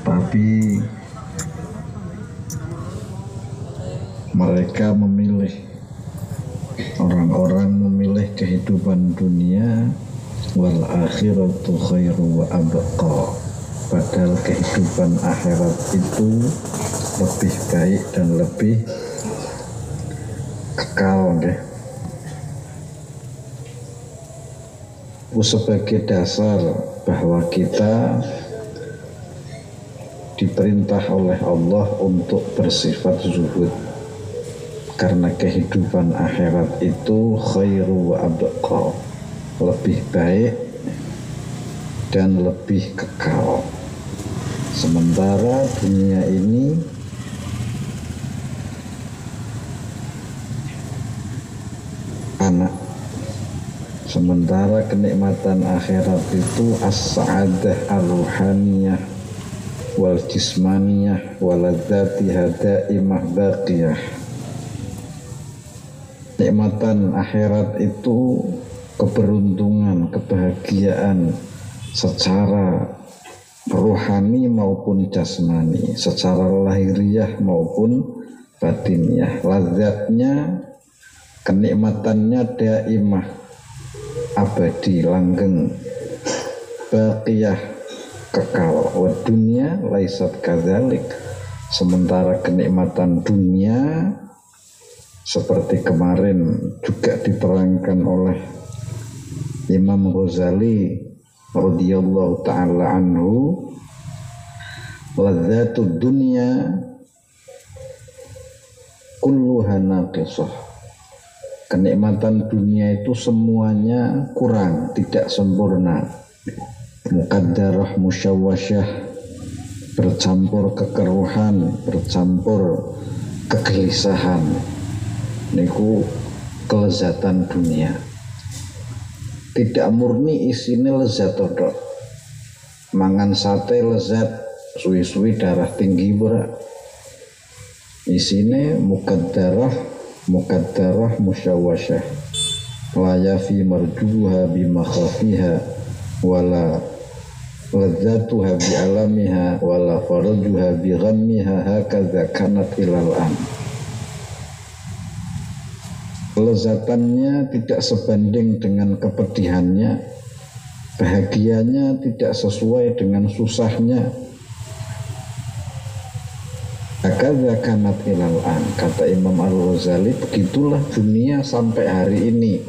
Tapi mereka memilih, orang-orang memilih kehidupan dunia, wal akhiratu khairu wa abqa, padahal kehidupan akhirat itu lebih baik dan lebih kekal. Sebagai dasar bahwa kita diperintah oleh Allah untuk bersifat zuhud, karena kehidupan akhirat itu khairu wa abqa, lebih baik dan lebih kekal. Sementara dunia ini anak, sementara kenikmatan akhirat itu as-sa'adah ar-ruhaniyah wal jismaniyah waladzati hadaimah baqiyah. Nikmatan akhirat itu keberuntungan, kebahagiaan secara rohani maupun jasmani, secara lahiriah maupun batiniah. Lazatnya, kenikmatannya daimah, abadi, langgeng, baqiyah, kekal. Wa dunia laisat kadzalik, sementara kenikmatan dunia seperti kemarin juga diterangkan oleh Imam Ghazali radhiyallahu ta'ala anhu, ladzatud dunya kulluha naqisah, kenikmatan dunia itu semuanya kurang, tidak sempurna, muqaddarah musyawwasyah, bercampur kekeruhan, bercampur kegelisahan. Niku kelezatan dunia, tidak murni isinya lezat tok. Mangan sate lezat, suwi-suwi darah tinggi berat. Isine muqaddarah musyawwasyah, la yafi marjuha bimakhafiha wala lezatuha bi alamiha wala farajuha bi ghammiha, hakadza kanat ilal an. Kelezatannya tidak sebanding dengan kepedihannya, bahagianya tidak sesuai dengan susahnya. Hakadza kanat ilal an, kata Imam Al-Ghazali, begitulah dunia sampai hari ini,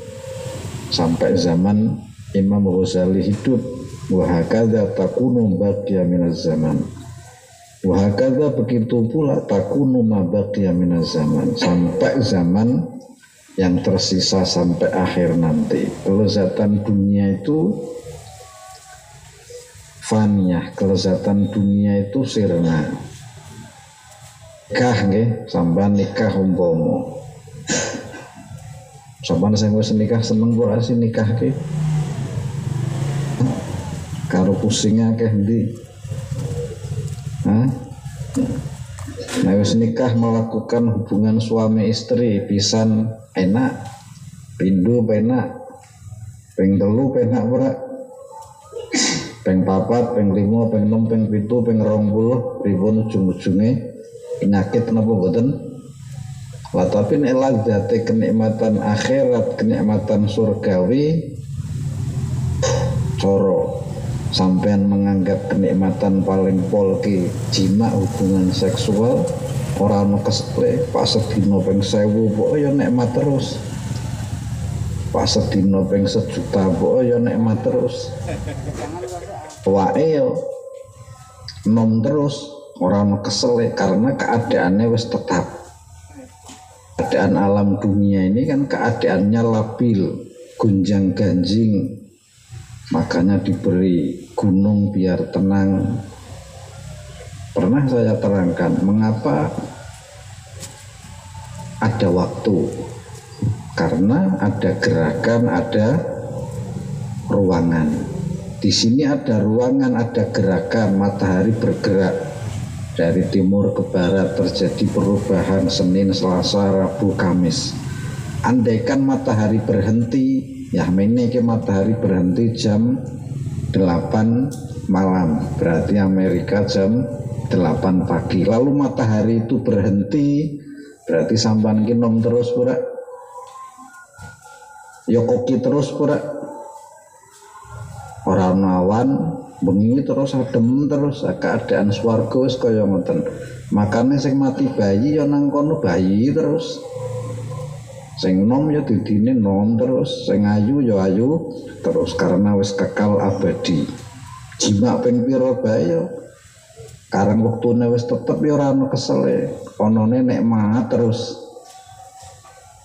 sampai zaman Imam Ghazali hidup. Wa hakadza takunu baqiya minaz zaman, wa hakadza begitu pula takunu ma baqiya minaz zaman, sampai zaman yang tersisa sampai akhir nanti. Kelezatan dunia itu faniyah, kelezatan dunia itu sirna. Nikah nggih, sampean nikah umpama. Sampean sing wis nikah seneng ora sih nikah ki? Karo pusingnya akeh ndi? Nah wis nikah melakukan hubungan suami istri pisan enak, pindho penak, ping 3 penak ora, ping 4, ping 5, ping 6, ping 7, ping 20, pripun ujung-ujunge penyakit napa mboten? Lah tapi nek ladzate kenikmatan akhirat, kenikmatan surgawi, coro sampean menganggap kenikmatan paling pol ki jima, hubungan seksual, ora ono kesle, pas sedina ping 1000 pokoke ya nikmat terus. Pas sedina ping 1 juta pokoke ya nikmat terus. Wae yo nom terus, ora ono kesele karena keadaannya wis tetap. Keadaan alam dunia ini kan keadaannya labil, gonjang-ganjing. Makanya diberi gunung biar tenang. Pernah saya terangkan mengapa ada waktu, karena ada gerakan, ada ruangan. Di sini ada ruangan, ada gerakan, matahari bergerak dari timur ke barat, terjadi perubahan Senin, Selasa, Rabu, Kamis. Andaikan matahari berhenti, Yahmene ke matahari berhenti jam 8 malam, berarti Amerika jam 8 pagi. Lalu matahari itu berhenti, berarti sampan ki nom terus pura, ya koki terus pura, orang awan bengi terus adem terus, keadaan swarga wis kaya ngoten. Makane sing mati bayi ya nang kono bayi terus, sing nom ya didine nom terus, sing ayu ya ayu terus, karena wis kekal abadi. Jima ping pira bae ya karang wektune wis tetep ya ora ono kesele, onone nikmat terus.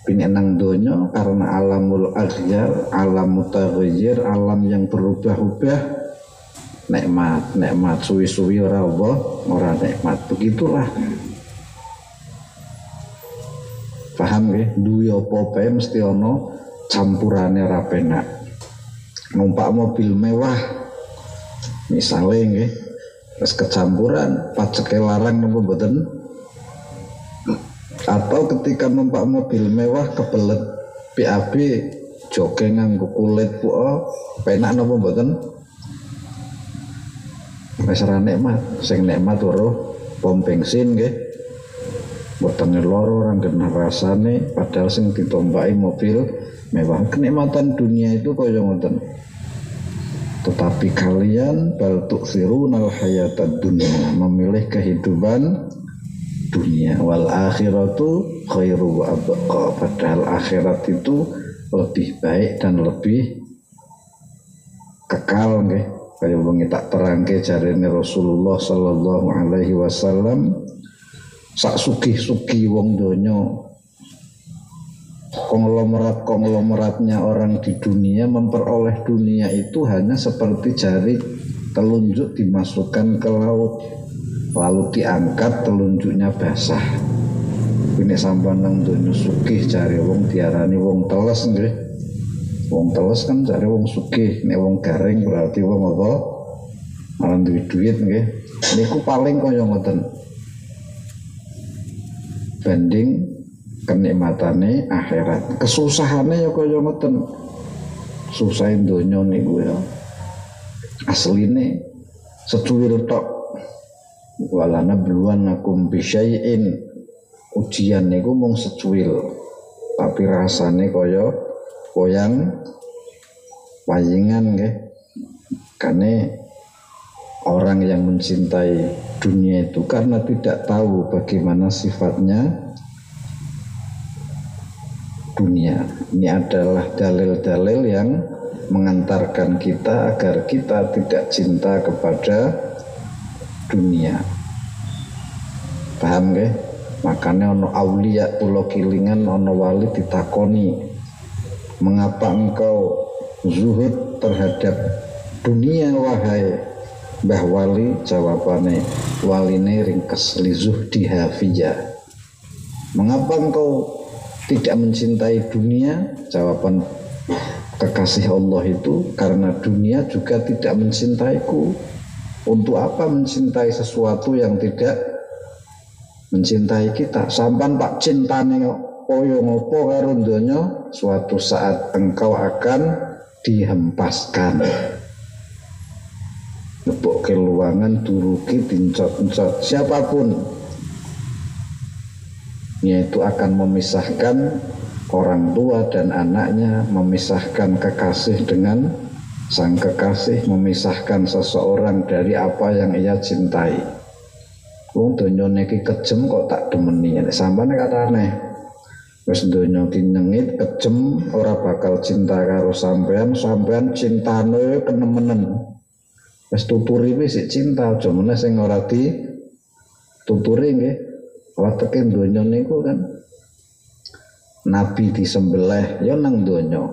Bini nang donya karena alamul aghyar, alam mutaghayyir, alam yang berubah-ubah, nikmat suwi-suwi ora ora nikmat. Begitulah. Paham nggih? Duwe apa-apa mesti ana campurane ora penak. Numpak mobil mewah misale nggih, terus kecampuran pajeke larang napa mboten? Atau ketika numpak mobil mewah kebelet PAB joge nganggo kulit penak napa mboten? Wis ora nikmat, sing nikmat weruh pom bensin nggih. Wetenge loro orang genah rasane, padahal sing ditompaki mobil mewah. Kenikmatan dunia itu kaya ngoten. Tetapi kalian bal tu'thirunal hayatad dunya, memilih kehidupan dunia. Wal akhiratu khairu wa abqa, padahal akhirat itu lebih baik dan lebih kekal nggih. Kaya wengi tak terangke jarene Rasulullah sallallahu alaihi wasallam, sak sugih-sugih wong donya, konglomeratnya orang di dunia memperoleh dunia itu hanya seperti jari telunjuk dimasukkan ke laut, lalu diangkat telunjuknya basah. Ini sampai nang donya sugih jari wong diarani wong teles nggih. Wong teles kan jari wong sugih, nek wong garing berarti wong apa? Malah duwe duit nggih. Niku paling kaya ngoten. Banding kenikmatane akhirat. Kesusahane ya kaya ngoten. Susahin donya niku ya. Asline secuwil tok. Walana bluwanakum bisyai'in. Ujian niku mung secuwil. Tapi rasane kaya koyang wayingan nggih. Karena orang yang mencintai dunia itu karena tidak tahu bagaimana sifatnya dunia. Ini adalah dalil-dalil yang mengantarkan kita agar kita tidak cinta kepada dunia. Paham nggih? Makanya ono aulia pulau kilingan, ono wali ditakoni, mengapa engkau zuhud terhadap dunia wahai Mbah Wali? Jawabannya waline ringkes lizuh dihafiyah. Mengapa engkau tidak mencintai dunia? Jawaban kekasih Allah itu karena dunia juga tidak mencintaiku. Untuk apa mencintai sesuatu yang tidak mencintai kita? Sampan tak cintane koyo ngopo karo donya, suatu saat engkau akan dihempaskan. Lebok keluangan duruki dincot-encot siapapun, yaitu akan memisahkan orang tua dan anaknya, memisahkan kekasih dengan sang kekasih, memisahkan seseorang dari apa yang ia cintai. Wong donya niki kejem kok tak demeni, sampane katane wis donya ki nyengit kejem ora bakal cinta karo sampean, sampean cintane kenemenen. Wis tuturi wis cinta, aja meneh sing ora dituturi nggih. Wateke donya niku kan nabi disembelih ya nang donya.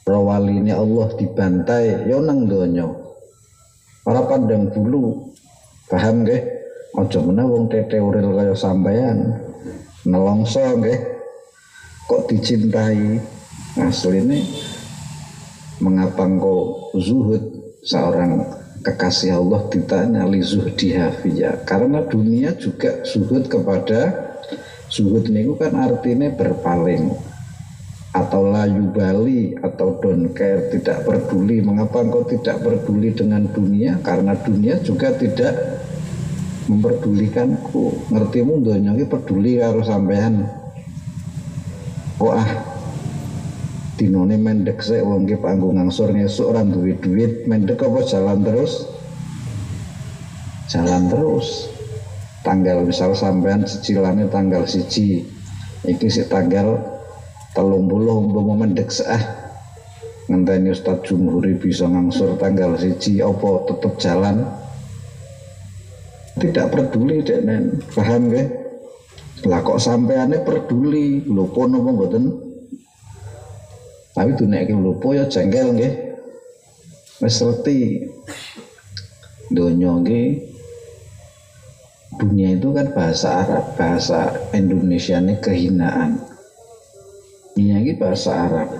Rawaline Allah dibantai ya nang donya. Ora pandang bulu. Paham nggih? Aja meneh wong tete uril kaya sampean nelongso nggih kok dicintai. Asline mengapa engkau zuhud? Seorang kekasih Allah ditanya li zuhdihafiyah, karena dunia juga zuhud kepada, zuhud niku kan artinya berpaling. atau layu bali atau don't care, tidak peduli. Mengapa engkau tidak peduli dengan dunia? Karena dunia juga tidak memperdulikanku. Ngertimu donya iki peduli karo sampean. Dinone mendek sik wong ki panggo ngangsur ngesuk ora duwe duit, mendek apa jalan terus? Jalan terus. Tanggal misal sampean cicilane tanggal 1, iki sik tanggal 30 umpama mendek sah ngenteni Ustaz Jumhuri bisa ngangsur tanggal 1, apa tetep jalan? Tidak peduli denen, paham nggih? Lah kok sampeane peduli, lupa napa mboten? Tapi dunek iki lupa ya jengkel nggih. Wis ngerti. Donya iki, dunia itu kan bahasa Arab, bahasa Indonesia ini kehinaan. Dunia ini bahasa Arab,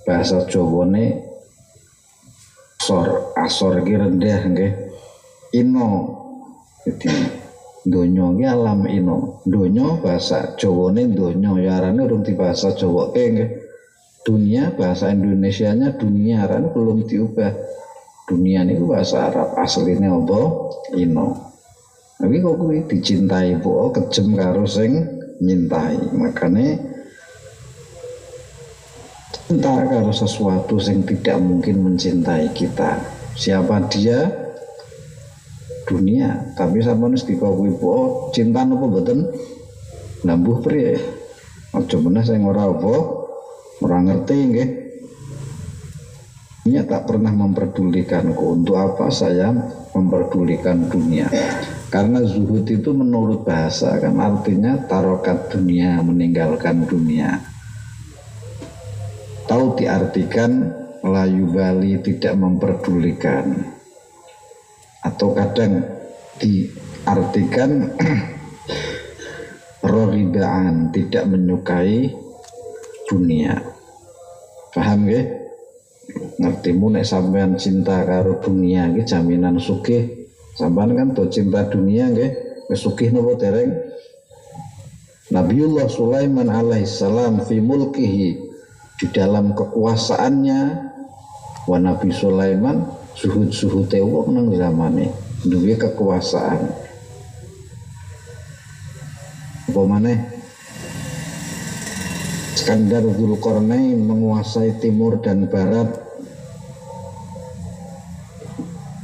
bahasa Jawa ini asor ini rendah nggih. Ino, jadi donya ini alam ino. Donya bahasa Jawa ini donya, ya arane urung di bahasa Jawa nggih. Dunia bahasa Indonesianya dunia, arane belum diubah. Dunia ini bahasa Arab, aslinya apa? Ino. Tapi kok kuwi dicintai po kejem karo sing nyintai. Makane cinta karo sesuatu sing tidak mungkin mencintai kita. Siapa dia? Dunia. Tapi sampeyan wis dikokuwi po cinta napa mboten? Nambuh priye? Aja meneh sing ora apa, ora ngerti nggih. Dunia tak pernah memperdulikanku. Untuk apa saya memperdulikan dunia? Karena zuhud itu menurut bahasa kan artinya tarokat dunia, meninggalkan dunia. Tahu diartikan layu bali, tidak memperdulikan. Atau kadang diartikan rohibaan, tidak menyukai dunia. Paham nggih? Ngertimu nek sampean cinta karo dunia iki jaminan sugih. Sampean kan do cinta dunia nggih, wis sugih napa dereng? Nabiullah Sulaiman alaihissalam fi mulkihi, di dalam kekuasaannya, wa Nabi Sulaiman suhud-suhute wong nang zamane duwe kekuasaan. Apa maneh? Iskandar Dzulqarnain menguasai timur dan barat.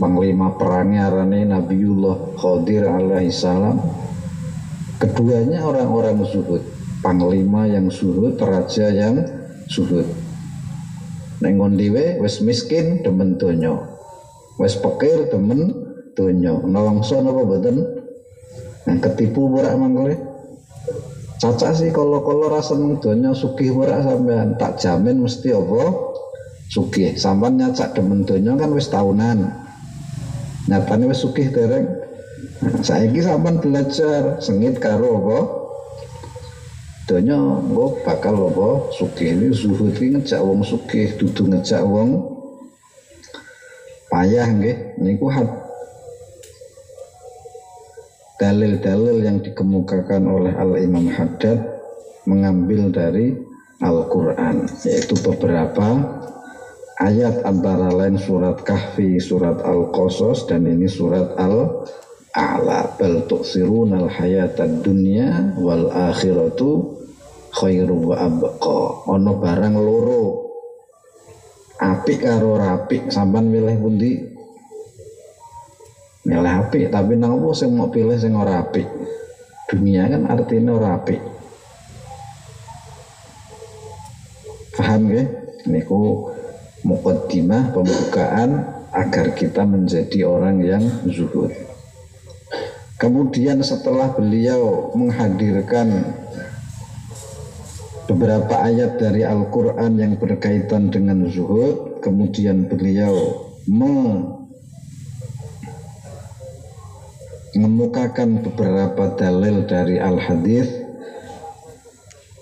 Panglima perangnya arane Nabiullah Khadir alaihissalam. Keduanya orang-orang zuhud, panglima yang zuhud, raja yang zuhud. Nek ngondiwe wis miskin demen donya, wis pekir demen donya. Nelongso napa mboten? Nah, ketipu ora mangkene? Cacak sih kalau rasa seneng donya sugih ora sampean, tak jamin mesti apa? Sugih. Sampean nyacak demen donya kan wis tahunan. Nyatane wis sugih dereng. Nah, saiki sampean belajar sengit karo apa? Donya engko bakal apa? Sugih. Ini zuhud iki ngejak wong sugih, dudu ngejak wong payah nggih. Niku dalil-dalil yang dikemukakan oleh Al-Imam Haddad mengambil dari Al-Quran, yaitu beberapa ayat antara lain surat Kahfi, surat Al-Qasas, dan ini surat Al-A'la. Bal tu'sirunal hayatad dunya wal akhiratu khairu wa abqa. Ono barang loro, apik karo rapik, sampean milih pundi? Milih apik, tapi nang opo sing mau pilih sing ora apik? Dunia kan artinya ora apik. Paham nggih? Niku muqaddimah, pembukaan agar kita menjadi orang yang zuhud. Kemudian setelah beliau menghadirkan beberapa ayat dari Al-Quran yang berkaitan dengan zuhud, kemudian beliau mengemukakan beberapa dalil dari Al-Hadis,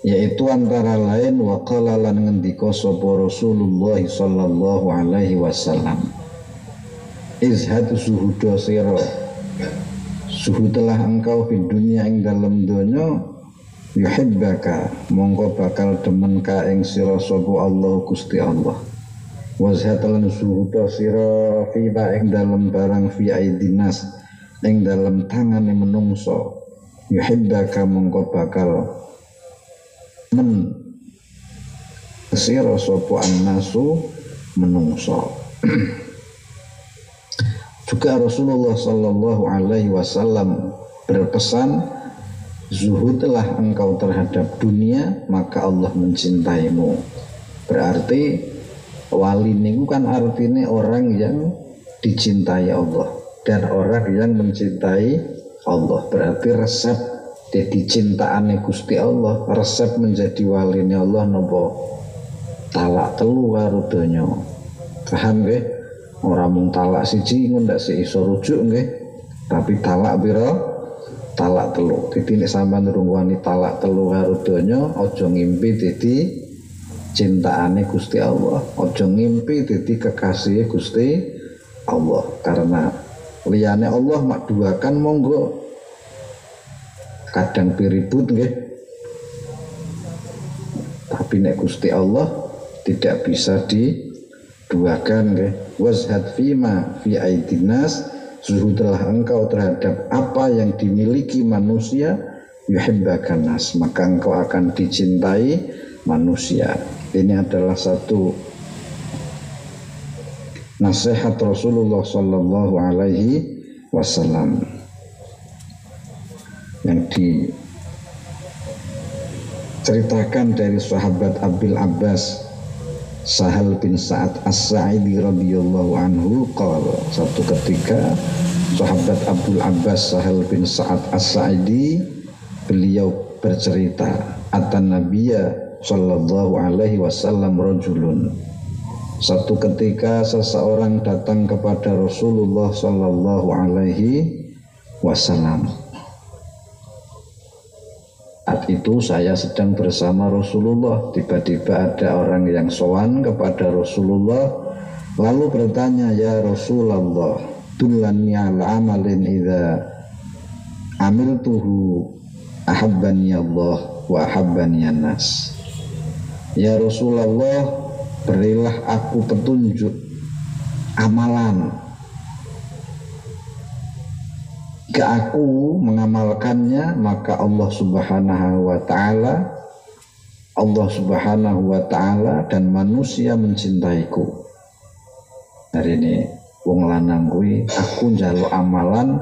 yaitu antara lain waqala lan ngendika sapa Rasulullah sallallahu alaihi wasallam, izhad zuhuda sira, zuhudlah engkau di dunia ing dalam dunya, yuhibbaka mongko bakal demen ka ing sira sapa Allah Gusti Allah. Wazhat lan suhuda sira fi ing dalem barang fi aidinas ing dalem tangane menungso. Yuhibbaka mongko bakal men sira sapa annasu menungso. Juga Rasulullah sallallahu alaihi wasallam berpesan, zuhudlah engkau terhadap dunia maka Allah mencintaimu. Berarti wali niku kan artinya orang yang dicintai Allah dan orang yang mencintai Allah. Berarti resep jadi cintaane Gusti Allah, resep menjadi waline Allah nopo talak telu karo donya. Paham nggih? Ora mung talak siji ndak sik iso rujuk nggih, tapi talak pira? Talak telu. Dadi nek sampean durung wani talak telu karo donya, aja ngimpi dadi cintaane Gusti Allah, aja ngimpi dadi kekasih Gusti Allah, karena liyane Allah mak duakan monggo kadang piribut nggih, tapi nek Gusti Allah tidak bisa diduakan nggih. Wazhad fima fi aidinas, zuhudlah engkau terhadap apa yang dimiliki manusia, yuhibbakan nas maka engkau akan dicintai manusia. Ini adalah satu nasihat Rasulullah sallallahu alaihi wasallam yang diceritakan dari sahabat Abil Abbas Sahal bin Sa'ad As-Sa'idi radhiyallahu anhu qala. Satu ketika sahabat Abdul Abbas Sahal bin Sa'ad As-Sa'idi beliau bercerita, atan nabiyya sallallahu alaihi wasallam rajulun. Satu ketika seseorang datang kepada Rasulullah sallallahu alaihi wasallam. Saat itu saya sedang bersama Rasulullah, tiba-tiba ada orang yang sowan kepada Rasulullah lalu bertanya, ya Rasulullah, dullani ala amalin idza amiltuhu ahabbani Allah wa ahabbani an-nas. Ya Rasulullah, berilah aku petunjuk amalan. Jika aku mengamalkannya, maka Allah Subhanahu wa ta'ala dan manusia mencintaiku. Hari ini wong lanang kuwi aku njaluk amalan,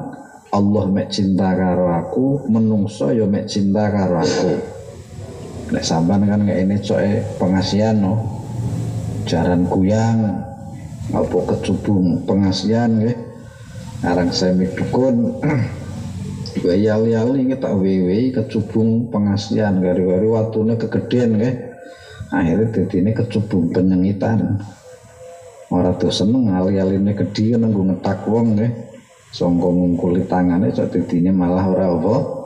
Allah mek cinta karo aku, menungso ya mek cinta karo aku. Nek sampean kan ngene coke pengasihan no. Jaran kuyang apa kecubung pengasihan nggih. Arang semi dukun yali-yali kita wewe kecubung pengasihan gari-gari watune kegedean nggih. Akhirnya dadine kecubung penyengitan. Ora tuh seneng ali-aline gedhi nanggo ngetak wong nggih. Sangka ngungkuli tangane cok dadine malah ora apa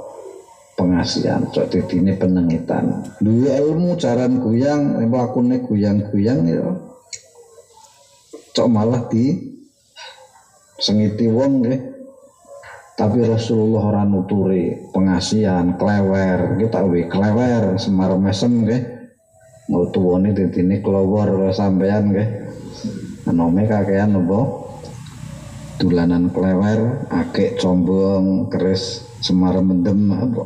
pengasihan, cok dadine penyengitan. Duwe ilmu jaran guyang, mlakune guyang-guyang ya cok malah di sengiti wong nggih. Tapi Rasulullah ora nuturi pengasihan, klewer, kita we klewer semar mesem nggih. Mutuwane dadine kelowor sampean nggih. Anome kakean apa? Dulanan klewer, akeh combong, keris semar mendem apa.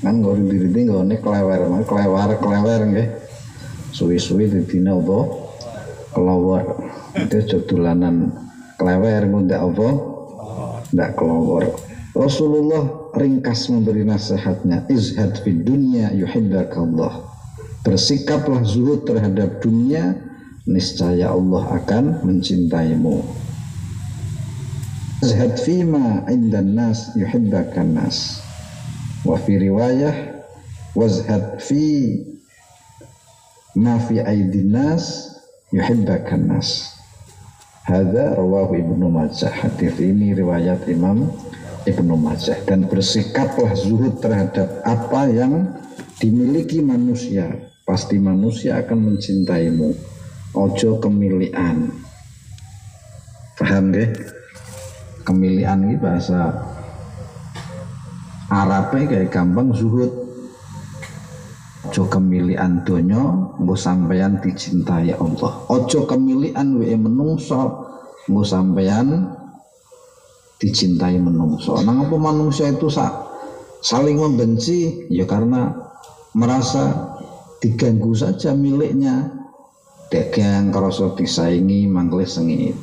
Kan ngori diri nggone klewer, klewer nggih. Suwi-suwi dadine apa? Kelowor. Itu dulanan klewer ndak apa? Ndak kelowor. Rasulullah ringkas memberi nasihatnya, izhad fid dunya yuhibbakallah. Bersikaplah zuhud terhadap dunia, niscaya Allah akan mencintaimu. Izhad fima indan nas yuhibbakan nas. Wa fi riwayah wazhad fi ma fi aidin nas yuhibbakan nas. Hadza rawahu Ibnu Majah. Hadis ini riwayat Imam Ibnu Majah. Dan bersikaplah zuhud terhadap apa yang dimiliki manusia, pasti manusia akan mencintaimu. Ojo kemilian. Paham nggih? Kemilian iki bahasa Arabe kayak gampang zuhud. Ojo kemilian donya nggo sampeyan dicintai Allah. Ojo kemilian wae menungso nggo sampeyan dicintai menungso. Nang apa manusia itu saling membenci ya karena merasa diganggu saja miliknya. Dagang kerasa disaingi mangkle sengit.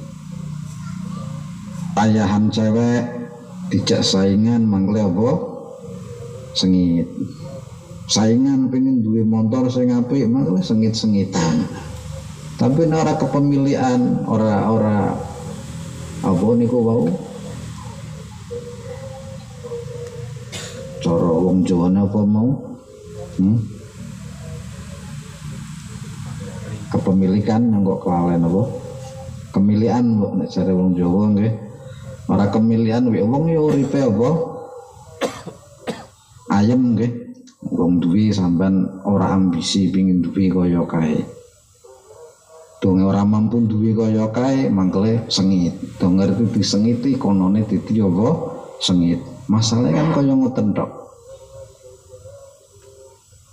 Ayahan cewek dijak saingan mangkle apa? Sengit. Saingan pengen duwe motor sing apik mangkle sengit-sengitan. Tapi ora kepemilian, ora apa niku wau? Cara wong Jawa apa mau? Kepemilikan yang kok kelalen apa? Kemilian kok nek jare wong Jawa nggih. Ora kemilian wong ya uripe apa? Ayem nggih. Wong duwe sampean ora ambisi pengin duwe kaya kae. Dong ora mampu duwe kaya kae mangkle sengit. Dong ngerti disengiti konone dadi apa? Sengit. Masalahnya kan kaya ngoten tok.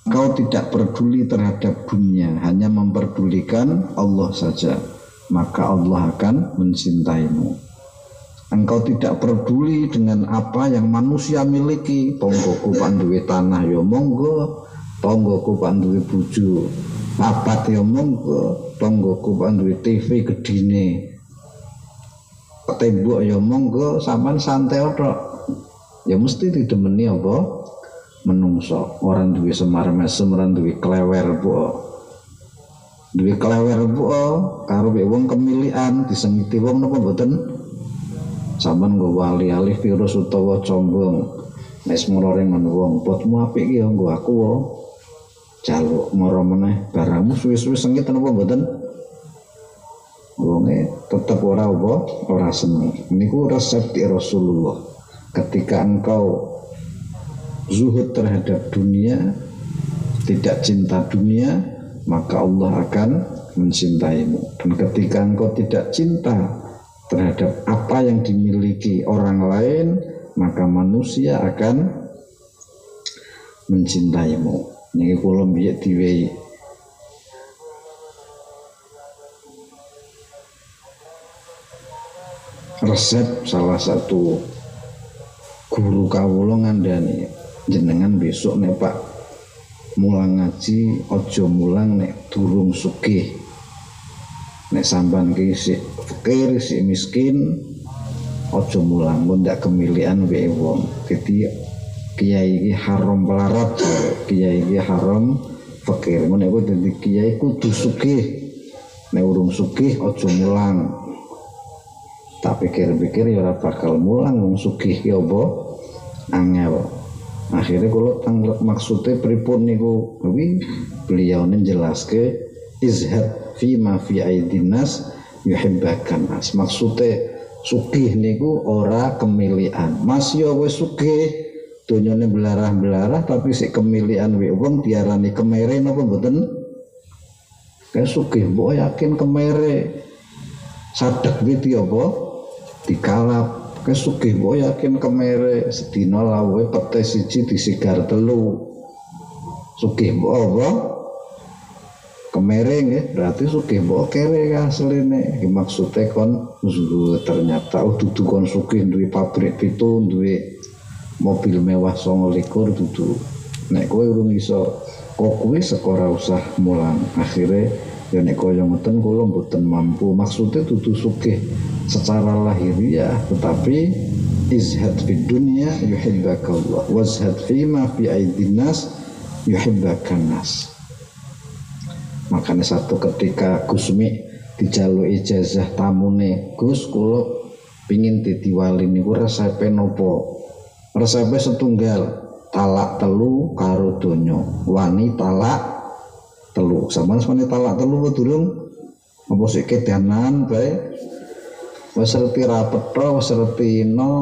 Kau tidak peduli terhadap dunia, hanya memperdulikan Allah saja, maka Allah akan mencintaimu. Engkau tidak peduli dengan apa yang manusia miliki. Tonggoku panduwe tanah ya monggo, tonggoku panduwe bojo papat ya monggo, tonggoku panduwe TV gedine, tembok ya monggo, sampean santai tok. Ya mesti didemeni apa? Menungso. Orang duwe semar mesem, orang duwe klewer po. Duwe klewer po karo wong kemilian disengiti wong napa mboten? Sampeyan nggo wali-alih virus utawa combong. Nek semororeng men wong, potmu apik ki ya nggo aku wae. Jaluk mara meneh barangmu suwi-suwi sengit napa mboten? Wonge tetep ora apa? Ora seneng. Niku resep di Rasulullah. Ketika engkau zuhud terhadap dunia, tidak cinta dunia, maka Allah akan mencintaimu. Dan ketika engkau tidak cinta terhadap apa yang dimiliki orang lain, maka manusia akan mencintaimu. Niki kula mbiyek diwehi resep salah satu guru kawula ngandani, jenengan besok nek Pak mulang ngaji aja mulang nek durung sugih. Nek sampean ki sik fakir, sik miskin, aja mulang mun ndak kemilian wae wong. Dadi kiai iki haram pelarat, kiai iki haram fakir. Mun nek dadi kiai kudu sugih. Nek urung sugih aja mulang. Tak pikir-pikir ya ora bakal mulang wong sugih ki apa angel. Akhirnya kula maksude pripun niku beliau njelaske izhad fi ma fi aidinas yuhibbakan nas. Maksude sugih niku ora kemilian. Mas yo wis sugih donyane belarah-belarah tapi sik kemilian wae wong diarani kemere napa mboten? Kae sugih mbok yakin kemere. Sadek iki apa? Dikalap. Kae sugih mbok yakin kemere sedina lawe pete siji disigar telu. Sugih mbok apa? Kemere nggih, berarti sugih mbok kere asline. Iki maksude kon ternyata dudu kon sugih duwe pabrik pitu, duwe mobil mewah 29 dudu. Nek kowe urung iso kok kuwi sekora usah mulang. Akhire ya nek kaya ngoten kula mboten mampu. Maksude dudu sugih secara lahiriah, tetapi izhad fid dunya yuhibbakallah wazhad fima fi aidinas yuhibbakan nas. Makanya satu ketika Gusmi dijaluk ijazah tamune, Gus kula pingin dadi wali niku resepe napa? Resepe setunggal, talak telu karo donya. Wani talak telu. Sampeyan wani talak telu apa durung? Apa sik kedanan bae? Wis reti rapetho, wis reti no.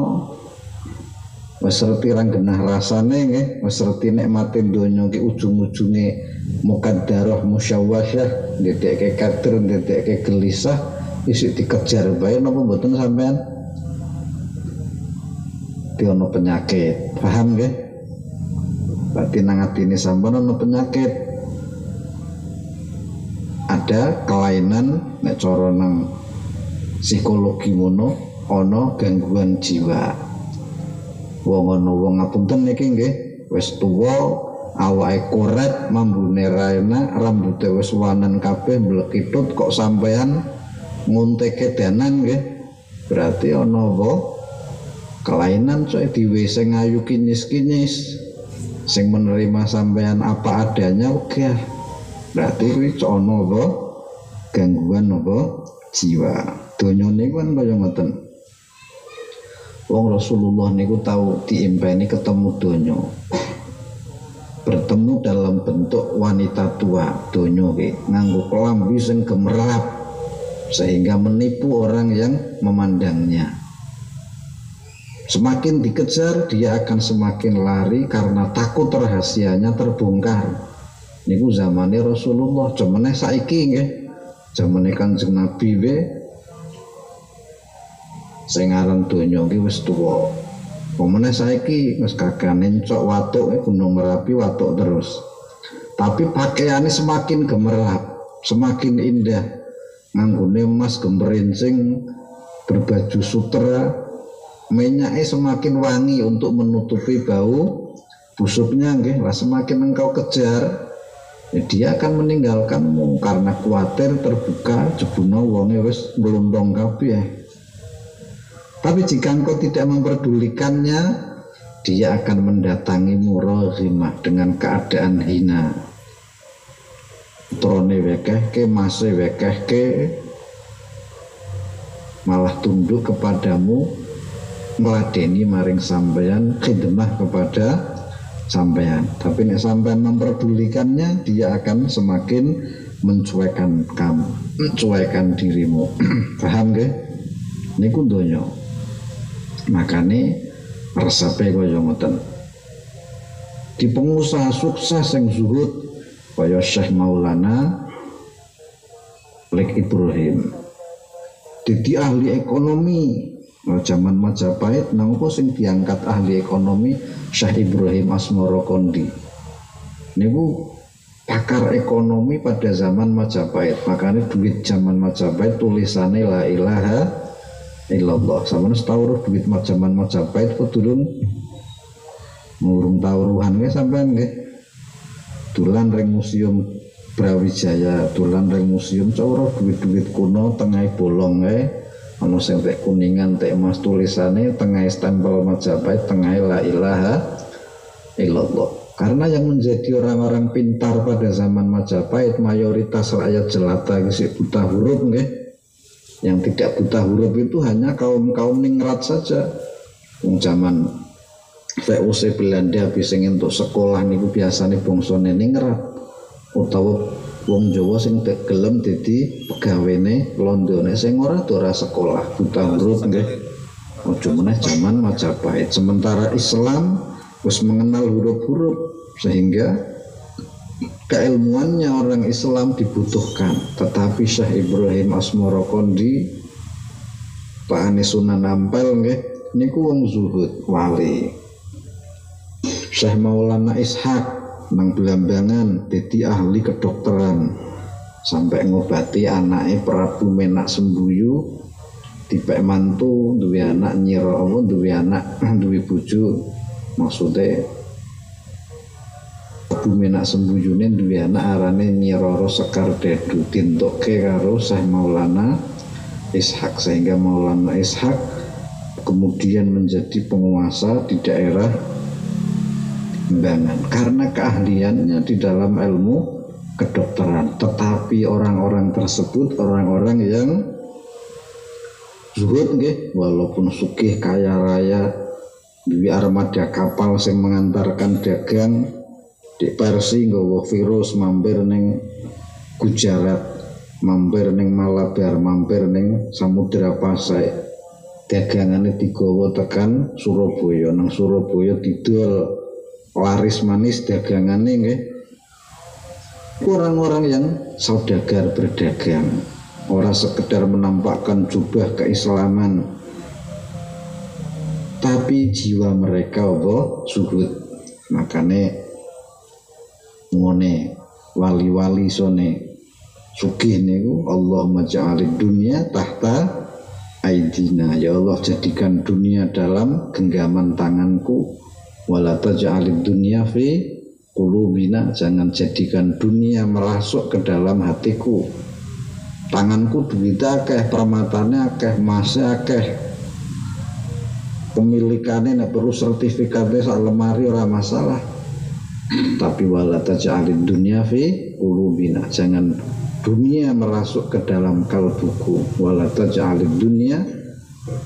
Wis reti ra genah rasane nggih, wis reti nikmate donya ki ujung-ujunge mukaddarah musyawwashah, ndedekke kader, ndedekke gelisah, isih dikejar bae napa mboten sampean? Diono penyakit, paham nggih? Berarti nang atine sampean ana penyakit, ada kelainan, nek cara nang psikologi mono ana gangguan jiwa. Wong ana wong ngapunten niki nggih wis tuwa, awake koret, mambune ra enak, rambuté wis wanen kabeh mlekitut kok sampean ngunteke danan nggih. Berarti ana apa? Kelainan soe diwe sing ayu kinyis-kinyis, sing menerima sampean apa adanya wegah. Berarti kuwi ana apa? Gangguan apa? Jiwa. Donya niku kan kaya ngoten. Wong Rasulullah niku tahu diimpeni ketemu donya. Bertemu dalam bentuk wanita tua donya ki, nganggo klambi sing gemerlap sehingga menipu orang yang memandangnya. Semakin dikejar dia akan semakin lari karena takut rahasianya terbongkar. Niku zamane Rasulullah, jamane saiki nggih. Zamane Kanjeng Nabi we sing aran donya iki wis tuwa. Pemene saiki wis kagane cok watuk Gunung Merapi watuk terus. Tapi pakaiannya semakin gemerlap, semakin indah. Nganggone emas gemerincing, berbaju sutra, minyaknya semakin wangi untuk menutupi bau busuknya nggih. Lah semakin engkau kejar, ya dia akan meninggalkanmu karena khawatir terbuka jebuna wonge wis mlundong kabeh. Tapi jika engkau tidak memperdulikannya, dia akan mendatangimu rohimah dengan keadaan hina. Trone wekehke, mase wekehke, malah tunduk kepadamu, meladeni maring sampeyan, khidmah kepada sampeyan. Tapi nek sampeyan memperdulikannya, dia akan semakin mencuekkan kamu, mencuekkan dirimu. Paham nggih? Niku donya. Makane resepe kaya ngoten. Di pengusaha sukses yang zuhud kaya Syekh Maulana Lek Ibrahim, jadi ahli ekonomi zaman Majapahit. Nangko sing diangkat ahli ekonomi Syekh Ibrahim Asmara Kondi niku pakar ekonomi pada zaman Majapahit. Makanya duit zaman Majapahit tulisannya la ilaha illallah. Sampeyan tahu duit zaman Majapahit kok durung ngurung tawuruhan nggih sampean nggih. Dolan ring museum Brawijaya, dolan ring museum cara duit-duit kuno tengah bolong ana sing tek kuningan tek emas tulisane tengah stempel Majapahit tengah la ilaha illallah. Karena yang menjadi orang-orang pintar pada zaman Majapahit mayoritas rakyat jelata iki buta huruf nggih. Yang tidak buta huruf itu hanya kaum-kaum ningrat saja. Wong zaman VOC Belanda bisa untuk sekolah niku biasane bangsane ningrat utawa wong Jawa sing gelem dadi pegawene londone sing ora sekolah buta huruf nggih. Aja meneh zaman Majapahit. Sementara Islam wis mengenal huruf-huruf sehingga keilmuannya orang Islam dibutuhkan. Tetapi Syekh Ibrahim Asmara Kondi, Pak Anies Sunan Ampel nggih niku wong zuhud wali. Syekh Maulana Ishak nang Blambangan dadi ahli kedokteran sampai ngobati anake Prabu Menak Sembuyu, dipek mantu duwe anak Nyira apa duwe anak duwe bojo, maksude Prabu Menak Sembuyune duwe anak arane Nyiroro Sekar Dedu, tintoke karo Syekh Maulana Ishak sehingga Maulana Ishak kemudian menjadi penguasa di daerah Blambangan karena keahliannya di dalam ilmu kedokteran. Tetapi orang-orang tersebut orang-orang yang zuhud nggih, walaupun sugih kaya raya, duwe armada kapal sing mengantarkan dagang di Persia, nggawa virus mampir ning Gujarat, mampir ning Malabar, mampir ning Samudra Pasai, dagangane digawa tekan Surabaya. Nang Surabaya didol laris manis dagangane nggih. Orang-orang yang saudagar berdagang, ora sekedar menampakkan jubah keislaman, tapi jiwa mereka apa zuhud. Makanya ngene wali-wali sone sugih niku Allahumma ja'alid dunya tahta aidina, ya Allah jadikan dunia dalam genggaman tanganku, wala taj'alid dunya fi qulubina, jangan jadikan dunia merasuk ke dalam hatiku. Tanganku duit akeh, permatane akeh, emasé akeh, pemilikane nek perlu sertifikatnya sak lemari ora masalah, tapi wala taj'alid dunya fi qulubina, jangan dunia merasuk ke dalam kalbuku, wala taj'alid dunya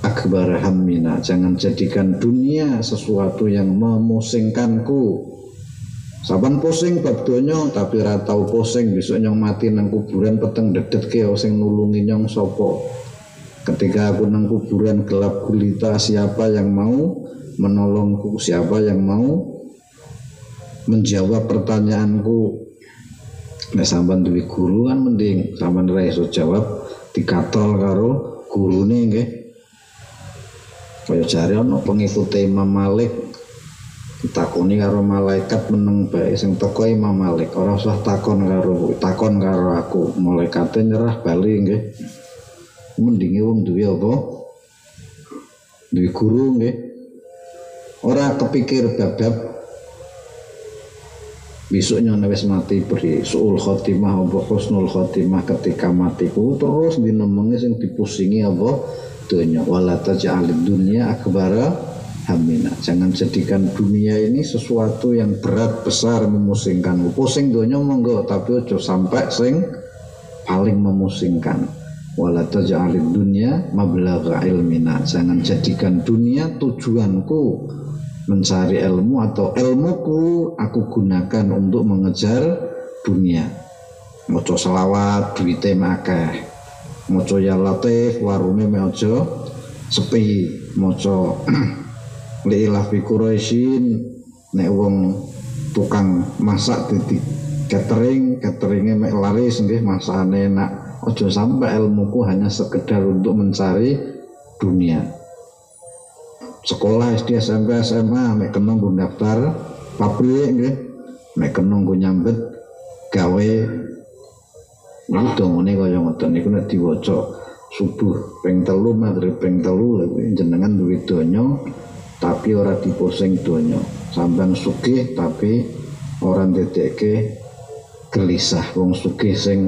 akbar hammina, jangan jadikan dunia sesuatu yang memusingkanku. Saban pusing bab donya tapi ora tau pusing besok nyong mati nang kuburan peteng dedetke sing nulungi nyong sapa. Ketika aku nang kuburan gelap gulita, siapa yang mau menolongku, siapa yang mau menjawab pertanyaanku. Nek sampean duwe guru kan mending sampean ora iso jawab dikatol karo gurune nggih. Kaya jare ana pengikute Imam Malik ditakoni karo malaikat meneng bae sing teko Imam Malik, ora usah takon karo aku, malaikate nyerah bali nggih. Mendinge wong duwe apa? Duwe guru nggih. Ora kepikir bab besoknya wis mati beri suul khotimah apa husnul khotimah ketika matiku, terus dinemengi sing dipusingi apa dunya, wala taj'alid dunya akbara hamina, jangan jadikan dunia ini sesuatu yang berat besar memusingkanmu. Pusing dunya monggo tapi aja sampai sing paling memusingkan. Wala taj'alid dunya mablagha ilmina, jangan jadikan dunia tujuanku mencari ilmu atau ilmuku aku gunakan untuk mengejar dunia. Maca selawat duwite akeh, maca ya latif warunge mek aja sepi, maca liilah fi Quraisyin nek wong tukang masak di cateringe mek laris nggih, masakane enak. Aja sampai ilmuku hanya sekedar untuk mencari dunia. Sekolah SD SMP SMA mek kena nggo daftar pabrik nggih, mek kena nggo nyambet gawe. Niku dongane kaya ngoten niku nek diwaca subuh ping 3 maghrib ping 3 jenengan duwe donya tapi ora dipusing donya. Sampeyan sugih tapi ora ndedekke gelisah. Wong sugih sing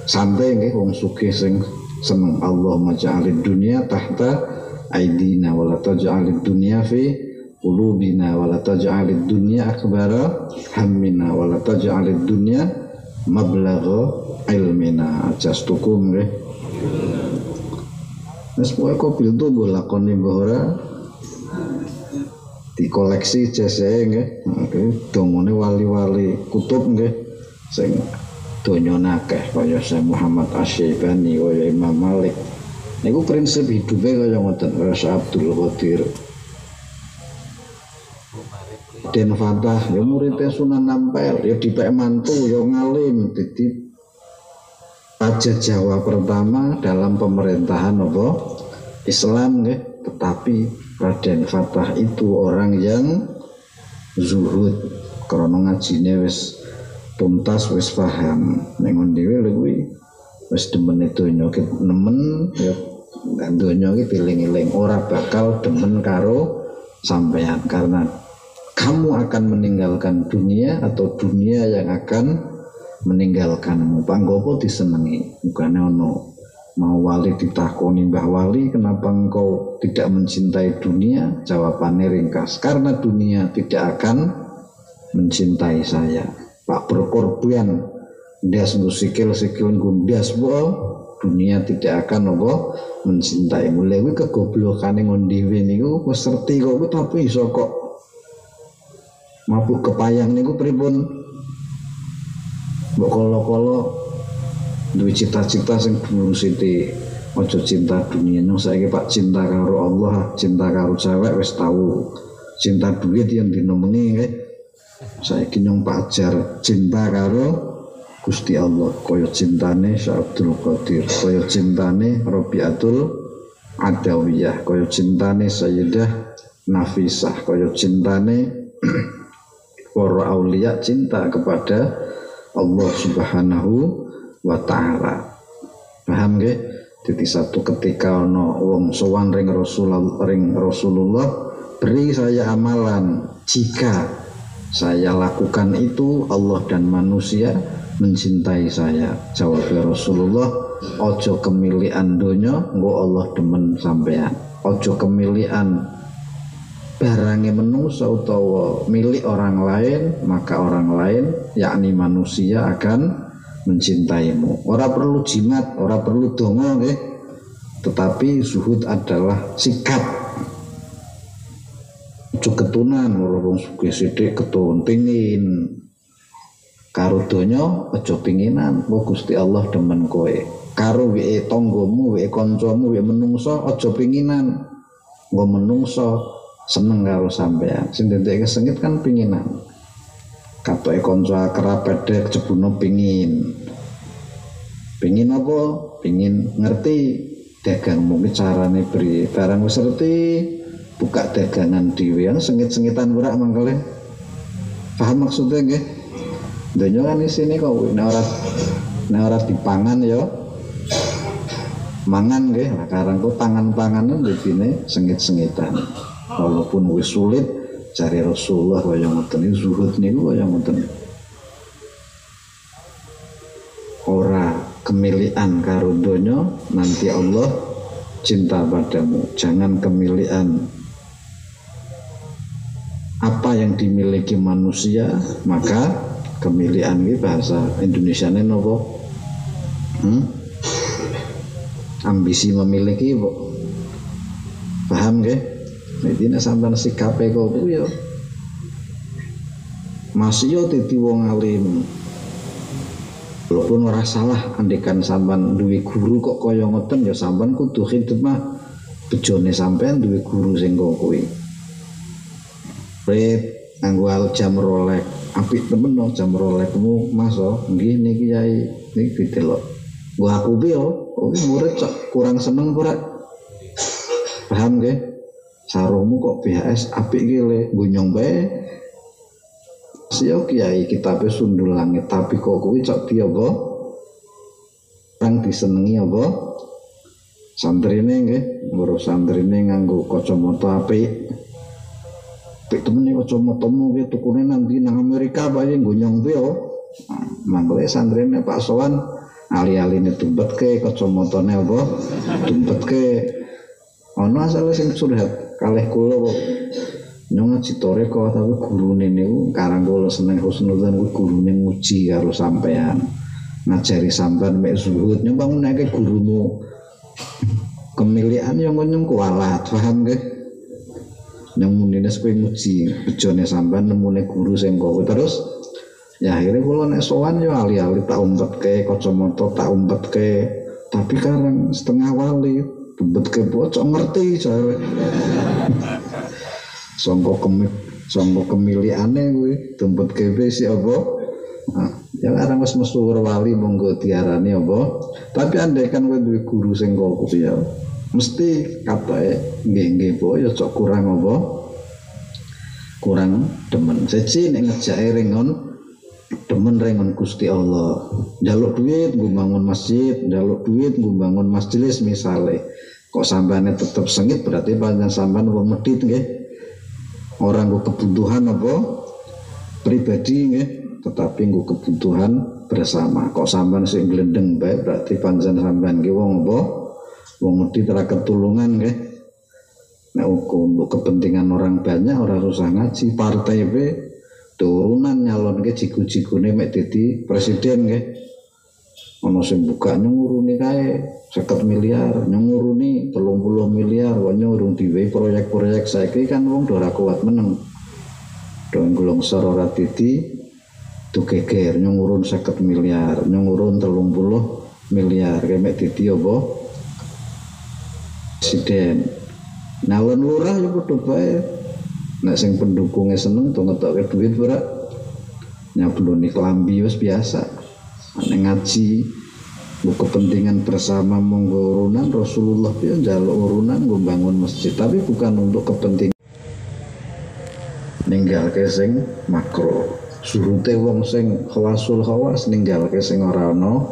santai nggih, wong sugih sing seneng. Allahumma ja'alid dunya tahta aidina wala taj'alid dunya fi qulubina wala taj'alid dunya akbara hammina wala taj'alid dunya mablagha ilmina. Ajastukum nggih. Wis pokoke kopil tu lakone mbah ora dikoleksi jese nggih. Dongone wali-wali kutub nggih sing donyane akeh kaya Syekh Muhammad Asy-Syaibani kaya Imam Malik. Niku prinsip hidupe kaya ngoten. Syekh Abdul Qadir Den Fatah ya muridnya Sunan Ampel, ya dipek mantu ya ngalim, dadi raja Jawa pertama dalam pemerintahan apa Islam nggih. Tetapi Raden Fatah itu orang yang zuhud, karena ngajine wis tuntas, wis paham nek ngondi wae kuwi wis demen donya ki nemen ya, donya ki piling-iling, ora bakal demen karo sampean karena kamu akan meninggalkan dunia atau dunia yang akan meninggalkanmu. Panggopo disenengi, bukannya ono mau wali ditakoni Mbah Wali kenapa engkau tidak mencintai dunia, jawabannya ringkas, karena dunia tidak akan mencintai saya. Pak berkorban ndas sikil gundas bo, dunia tidak akan apa mencintai. Mulai kegoblokane ngondi niku wis ngerti kok tapi iso kok mabuk kepayang niku pripun. Mbok kala-kala duwe cita-cita sing durung sithik, aja cinta dunia. Nang saiki Pak cinta karo Allah, cinta karo cewek wis tahu. Cinta duit yang dinomengi nggih. Saiki nyong Pak ajar cinta karo Gusti Allah, kaya cintane Syekh Abdul Qadir, kaya cintane Rabi'atul Adawiyah, kaya cintane Sayyidah Nafisah, kaya cintane para aulia cinta kepada Allah Subhanahu wa taala. Paham nggih? Jadi satu ketika ana wong sowan ring Rasulullah, beri saya amalan, jika saya lakukan itu Allah dan manusia mencintai saya. Jawab Rasulullah, ojo kemilian donya engko Allah demen sampean. Ojo kemilian barangnya menungsa utawa milik orang lain, maka orang lain yakni manusia akan mencintaimu. Ora perlu jimat, ora perlu donga nggih. Tetapi zuhud adalah sikap. Ojo ketunan, ora wong sugih sithik ketun pengin. Karo donya aja pinginan, oh Gusti Allah demen kowe. Karo weke tanggamu, weke kancamu, weke menungsa aja pinginan. Nggo menungsa seneng karo sampean. Sing ndadekake sengit kan pinginan. Katoke kanca kerabat dek jebuna pingin apa? Pingin ngerti dagangmu ki carane priye. Barang wis ngerti buka dagangan dhewe, sengit-sengitan ora mangkele. Paham maksudnya nggih? Donya kan isine kok nek ora dipangan ya mangan nggih. Lah karang kok tangan-tanganan dene sengit-sengitan. Walaupun wis sulit cari Rasulullah kaya ngoten iki, zuhud niku kaya ngoten. Ora kemilian karo donya, nanti Allah cinta padamu. Jangan kemilian apa yang dimiliki manusia, maka kemilian iki bahasa Indonesiane napa? Ambisi memiliki, paham nggih? Jadi nek sampean sikape kok ya masih yo dadi wong alim. Walaupun ora salah andekan sampean duwe guru kok kaya ngoten, ya sampean kudu khidmah bejone sampean duwe guru sing kok kuwi. Pret nganggo jam Rolex, apik temen no jam Rolexmu Mas. Nggih niki Yai, niki didelok. Gua aku piye yo, kuwi murid kurang seneng ora. Paham nggih? Sarungmu kok BHS apik iki le, gunyong bae. Siyo kiai kitabe sundul langit, tapi kok kuwi cok piye apa? Kang disenengi apa? Santrine nggih, ngurus santrine nganggo kacamata apik. Apik temene kacamatamu ki tukune nanti nang Amerika bae gunyong piye. Mangkele santrine Pak Sowan ali-aline tumpetke kacamatane apa? Tumpetke. Ana asale sing curhat kalih kula kok nyong citore kok tapi gurune niku karang kula seneng husnudzon kuwi gurune nguji karo sampean, ngajari sampean mek zuhud. Nyong bangunake gurumu kemilian yang nyong kualat, paham nggih? Nyong munine kowe nguji bejone sampean nemune guru sing kowe terus ya akhirnya kula nek sowan yo ali-ali tak umpetke kacamata tak umpetke, tapi karang setengah wali tumpetke bocok ngerti jare. Sangka kemiliane kuwi tumpetke wis apa? Nah, ya arang wis misuwur wali monggo diarani apa? Tapi andaikan kowe duwe guru sing kok kuwi ya mesti katoke nggih-nggih po ya cok kurang apa? Kurang demen. Siji nek ngejake rengon demen rengon Gusti Allah. Njaluk duit nggo bangun masjid, njaluk duit nggo bangun majelis misale. Kok sampeane tetep sengit berarti pancen sampean wong medhit nggih. Orang nggo kebutuhan apa? Pribadi nggih, tetapi nggo kebutuhan bersama. Kok sampean sing glendeng bae berarti pancen sampean ki wong apa? Wong medhit ora ketulungan nggih. Nek untuk kepentingan orang banyak ora usah ngaji, partai be turunan nyalonke jigu-jigune mek dadi presiden nggih. Ana sing buka nyuruni kae 50 miliar, nyuruni 30 miliar, wong nyurung diwe proyek-proyek saiki kan wong ora kuat meneng. Do nglongsor ora dadi geger nyurun 50 miliar, nyurun 30 miliar mek dadi apa? Presiden. Nalon lurah ya padha bae. Nek sing pendukungnya seneng to ngetokke duit ora nyabloni klambi wis biasa. Nek ngaji kepentingan bersama monggo urunan Rasulullah ya njaluk urunan nggo bangun masjid, tapi bukan untuk kepentingan ninggalke sing makruh. Zuhute wong sing khawasul khawas ninggalke sing ora ana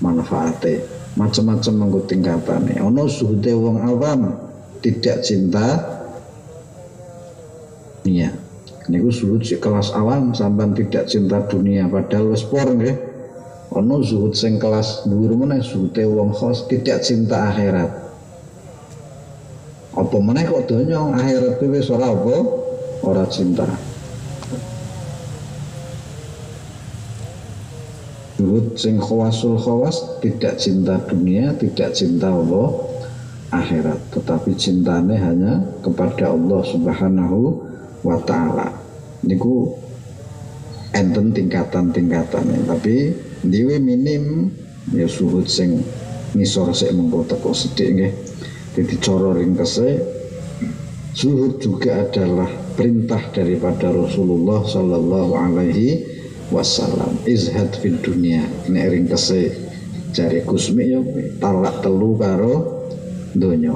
manfaate. Macam-macam mengko tingkatane. Ana zuhute wong awam tidak cinta dunia. Niku zuhud si kelas awam sampean tidak cinta dunia padahal wis por nggih. Ana zuhud sing kelas dhuwur meneh zuhute wong khos tidak cinta akhirat. Apa meneh kok donya akhirat wis ora apa? Ora cinta. Zuhud sing khawasul khawas tidak cinta dunia, tidak cinta Allah akhirat, tetapi cintane hanya kepada Allah Subhanahu wa ta'ala. Niku enten tingkatan-tingkatane, tapi diwe minim ya zuhud sing ngisor sik mengko teko sithik nggih. Dadi cara ringkese zuhud juga adalah perintah daripada Rasulullah sallallahu alaihi wasallam. Izhad fid dunya. Nek ringkese jare Gusmi ya talak telu karo donya.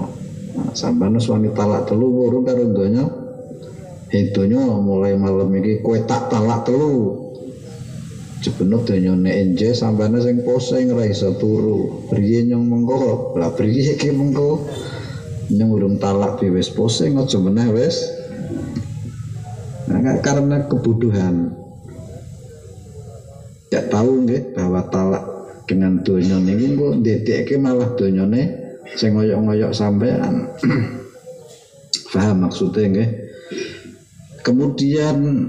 Nah, sampeyan wani talak telu wuru karo donya. Hitunyo mulai malam ini kowe tak talak telu. Jebenut donyane enje sampane sing posing ra iso turu. Priye nyong mengko? Lah priye iki mengko? Nyong urung talak wis posing aja meneh wis. Nah, karena kebutuhan. Ya tahu nggih bahwa talak dengan donya niki kok ndedekke malah donyane sing ngoyok-ngoyok sampean. Paham maksudnya nggih? Kemudian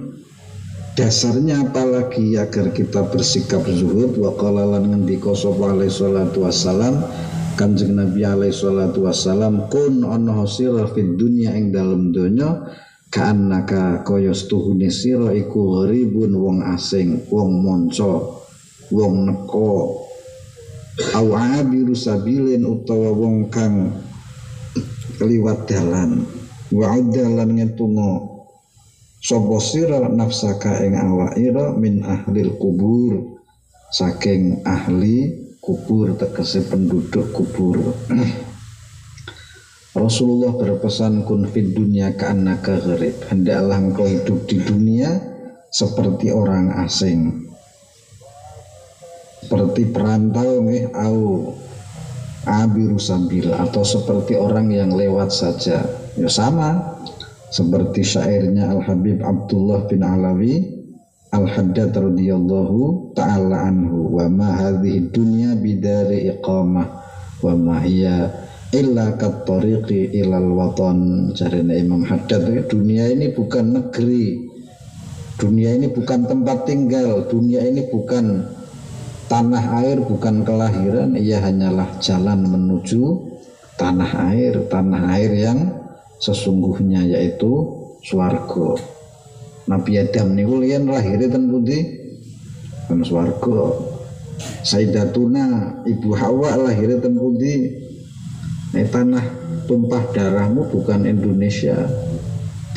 dasarnya apalagi agar kita bersikap zuhud wa qala lan ngendika sapa alaihi salatu wassalam Kanjeng Nabi alaihi salatu wassalam kun ana sira fid dunya ing dalem donya kaannaka kaya stuhune sira iku gharibun wong asing, wong manca, wong neko awabiru sabilin utawa wong kang kliwat dalan wa dalan ngetungo sapa sira nafsaka ing awak ira min ahlil kubur saking ahli kubur tegese penduduk kubur. Rasulullah berpesan kun fid dunya ka'annaka gharib, hendaklah engkau hidup di dunia seperti orang asing, seperti perantau nggih au abiru sabil atau seperti orang yang lewat saja. Ya sama seperti syairnya Al-Habib Abdullah bin Alawi Al-Haddad radhiyallahu ta'ala anhu wa ma hadhihi dunya bidari iqamah wa ma hiya illa kat tariqi ilal watan. Jarene Imam Haddad, dunia ini bukan negeri, dunia ini bukan tempat tinggal, dunia ini bukan tanah air, bukan kelahiran, ia hanyalah jalan menuju tanah air yang sesungguhnya yaitu swarga. Nabi Adam niku liyan lahire ten pundi? Ten swarga. Sayyidatuna Ibu Hawa lahire ten pundi? Tanah tumpah darahmu bukan Indonesia.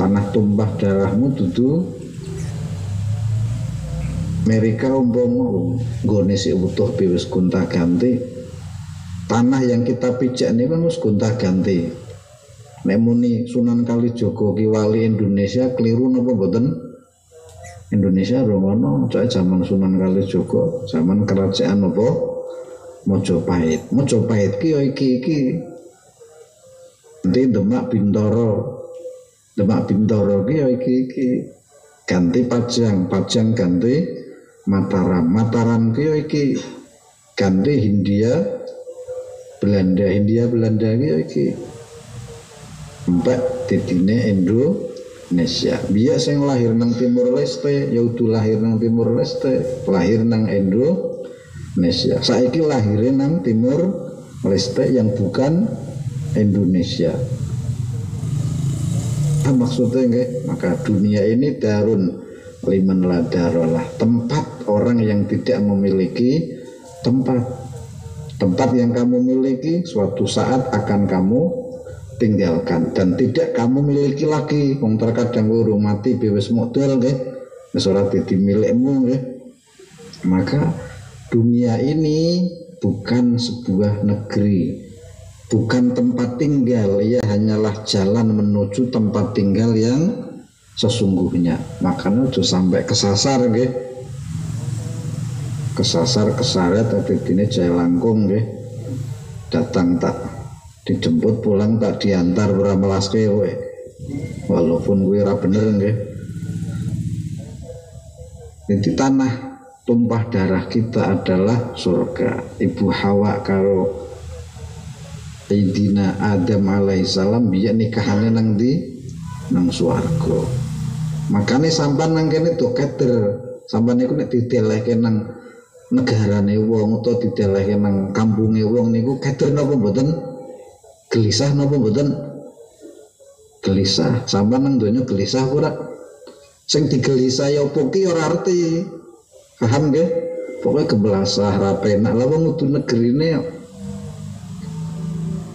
Tanah tumpah darahmu dudu Amerika umpama nggone sik utuh wis gonta-ganti. Tanah yang kita pijak niku wis gonta-ganti. Nek muni Sunan Kalijaga ki wali Indonesia keliru napa mboten? Indonesia romono cak zaman Sunan Kalijaga, zaman kerajaan apa? Mojopahit. Mojopahit ki ya iki. Nanti Demak Bintoro. Demak Bintoro ki ya iki. Ganti Pajang ganti Mataram ki ya iki. Ganti Hindia Belanda ki ya iki. Mbak tidine Indonesia. Biya sing lahir nang Timur Leste, ya udah lahir nang Timur Leste, lahir nang Indonesia. Saiki lahir nang Timur Leste yang bukan Indonesia. Maksudnya nggih, maka dunia ini darun liman la darolah, tempat orang yang tidak memiliki tempat. Tempat yang kamu miliki suatu saat akan kamu tinggalkan dan tidak kamu miliki lagi. Wong terkadang urung mati wis modal nggih, wis ora dadi milikmu nggih. Maka dunia ini bukan sebuah negeri, bukan tempat tinggal, ia hanyalah jalan menuju tempat tinggal yang sesungguhnya. Makanya aja sampai kesasar nggih. Kesasar kesaret tapi ini jaya langkung nggih. Datang tak dijemput, pulang tak diantar, ora melaske kowe. Walaupun kuwi ora bener nggih. Jadi tanah tumpah darah kita adalah surga. Ibu Hawa karo Sayyidina Adam alaihissalam biya nikahane nang di nang swarga. Makane sampean nang kene to keder. Sampean niku nek didelehke nang negarane wong utawa didelehke nang kampunge wong niku keder napa mboten? Gelisah napa mboten? Gelisah. Sampean nang donya gelisah ora? Sing digelisah ya apa ki ora arti. Paham nggih? Pokoke kebelasah ra penak. Lah wong kudu negerine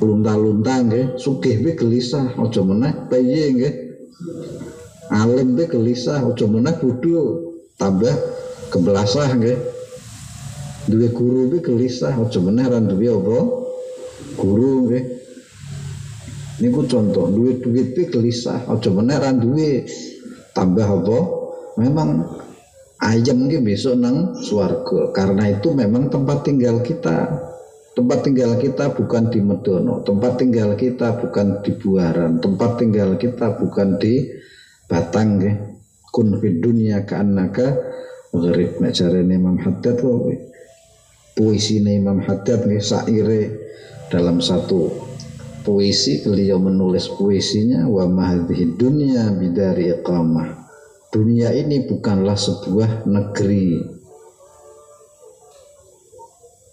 lunta-lunta nggih, sugih kuwi gelisah, aja meneh piye nggih. Alim kuwi gelisah, aja meneh bodho, tambah kebelasah nggih. Duwe guru kuwi gelisah, aja meneh ra duwe apa? Guru nggih. Niku contoh, duwe duit kuwi gelisah, aja meneh ra duwe. Tambah apa? Memang ayam ki besok nang swarga. Karena itu memang tempat tinggal kita. Tempat tinggal kita bukan di Medono, tempat tinggal kita bukan di Buaran, tempat tinggal kita bukan di Batang nggih. Kun fid dunya ka'annaka gharib. Nek jarene Imam Haddad kuwi. Puisine Imam Haddad nggih saire dalam satu puisi beliau menulis puisinya wa mahadhihi dunya bidari iqamah. Dunia ini bukanlah sebuah negeri.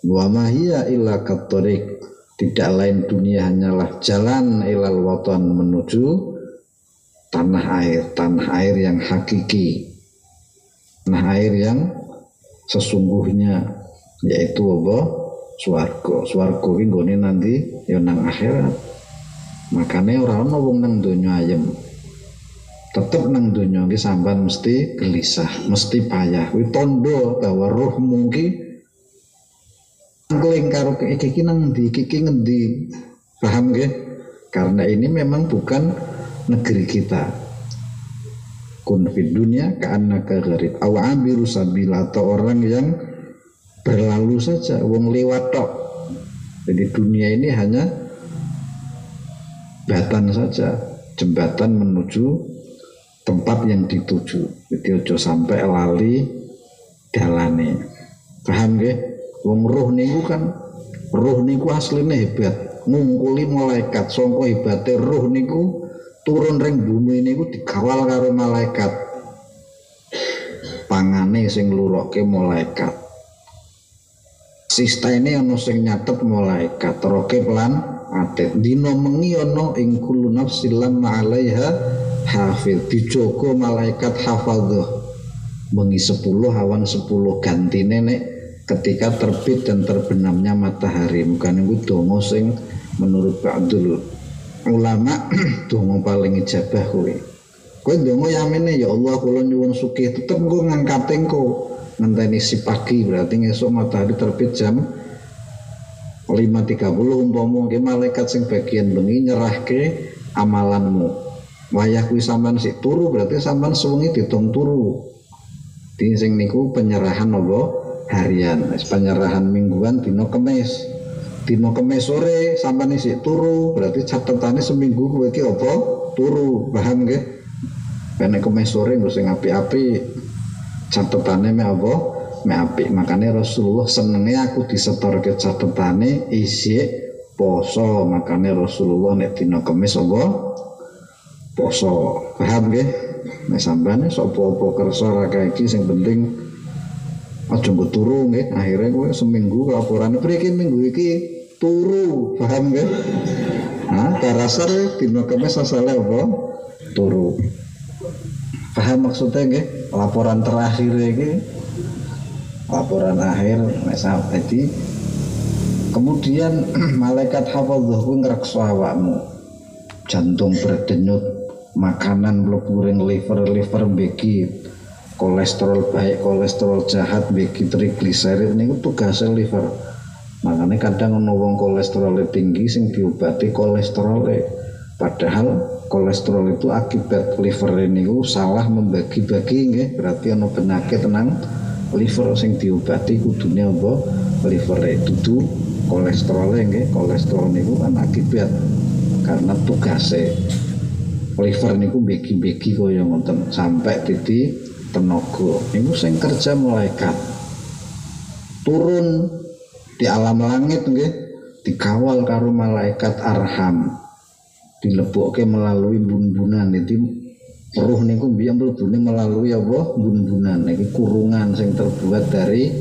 Wa mahiya illa kattariq. Tidak lain dunia hanyalah jalan ilal watan menuju tanah air yang hakiki. Tanah air yang sesungguhnya yaitu apa? Swarga. Swarga iki nggone nanti ya nang akhirat. Makane ora ana wong nang donya ayem. Tetep nang donya iki sampean mesti gelisah, mesti payah. Kuwi tandha bahwa rohmu ki ngling karo iki nang ndi, iki ngendi. Paham nggih? Karena ini memang bukan negeri kita. Kun fid dunya ka'annaka gharib aw 'abiru sabila, atau orang yang berlalu saja, wong lewat tok. Jadi dunia ini hanya jembatan saja, jembatan menuju tempat yang dituju. Jadi ojo sampai lali dalane. Paham nggih? Wong roh niku asline hebat, ngungkuli malaikat. Sangka hebate roh niku turun ring bumi niku dikawal karo malaikat. Pangane sing nglurokke malaikat. Sistene ana sing nyatet malaikat, roke lan atet. Dina mengi ana ing kullu nafsin lamma 'alaiha hafiz, dijogo malaikat hafadzah. Mengi 10 awan 10 gantine nek ketika terbit dan terbenamnya matahari. Mukane kuwi donga sing menurut ba'dul ulama donga paling ijabah kuwi. Kowe donga yamene ya Allah kula nyuwun sugih, tetep engko ngangkate engko ngenteni si pagi, berarti esuk matahari terbit jam 5.30 umpama ke malaikat sing bagian bengi nyerahke amalanmu. Wayah kuwi sampean sik turu, berarti sampean sewengi ditung turu. Di sing niku penyerahan apa? Harian. Penyerahan mingguan dina Kamis. Dina Kamis sore sampean sik turu, berarti catetane seminggu kowe iki apa? Turu. Paham nggih? Nek Kamis sore nggo sing apik-apik. Catetane me apa? Me apik. Makane Rasulullah senenge aku disetorke catetane isih poso. Makane Rasulullah nek dina Kamis apa? Poso. Paham nggih? Nek sampeyan sok apa-apa kersa ra kae iki sing penting aja mbok turu nggih. Akhire kowe seminggu laporane mriki minggu iki turu. Paham nggih? Nah, karasar dina Kamis asale apa? Turu. Paham maksudnya nggih? Laporan terakhir iki, laporan akhir jadi kemudian malaikat hafadzah kuwi ngreksa awakmu. Jantung berdenyut, makanan mlebu ring liver mbeki kolesterol baik, kolesterol jahat, mbeki trigliserid niku tugasnya liver. Makanya kadang ana wong kolesterol tinggi sing diobati kolesterol, padahal kolesterol itu akibat liver niku salah membagi-bagi nggih, berarti ana penyakit nang liver sing diobati kudune apa liver itu kolesterol nggih. Kolesterol niku kan akibat karena tugase liver niku bagi-bagi kaya ngoten sampai titik tenaga niku sing kerja malaikat turun di alam langit nggih, dikawal karo malaikat arham, dilebokke melalui bun-bunan. Jadi ruh niku mbiyen mlebune melalui apa bun-bunan iki kurungan sing terbuat dari